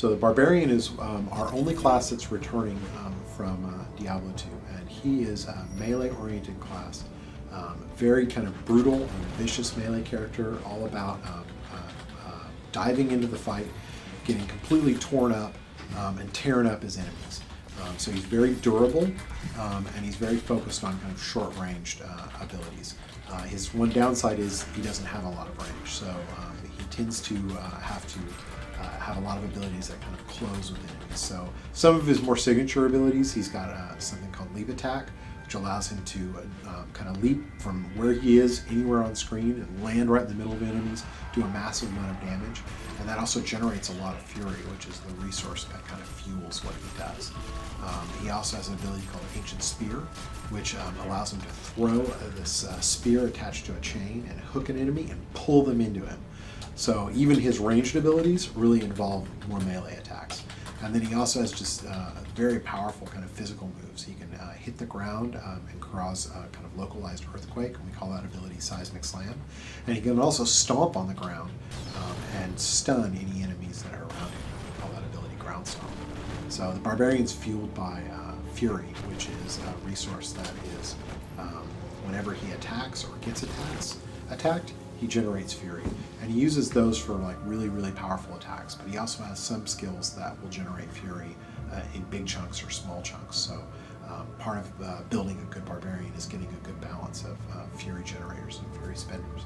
So the Barbarian is our only class that's returning from Diablo 2, and he is a melee-oriented class. Very kind of brutal and vicious melee character, all about diving into the fight, getting completely torn up, and tearing up his enemies. So he's very durable, and he's very focused on kind of short-ranged abilities. His one downside is he doesn't have a lot of range, so he tends to have a lot of abilities that kind of close with enemies. So some of his more signature abilities, he's got something called Leap Attack, which allows him to kind of leap from where he is anywhere on screen and land right in the middle of enemies, do a massive amount of damage. And that also generates a lot of fury, which is the resource that kind of fuels what he does. He also has an ability called Ancient Spear, which allows him to throw this spear attached to a chain and hook an enemy and pull them into him. So even his ranged abilities really involve more melee attacks. And then he also has just very powerful kind of physical moves. He can hit the ground and cause a kind of localized earthquake, and we call that ability Seismic Slam. And he can also stomp on the ground and stun any enemies that are around him. We call that ability Ground Stomp. So the Barbarian's fueled by Fury, which is a resource that is whenever he attacks or gets attacked, he generates Fury. And he uses those for like really, really powerful attacks, but he also has some skills that will generate Fury in big chunks or small chunks. So part of building a good Barbarian is getting a good balance of Fury generators and Fury spenders.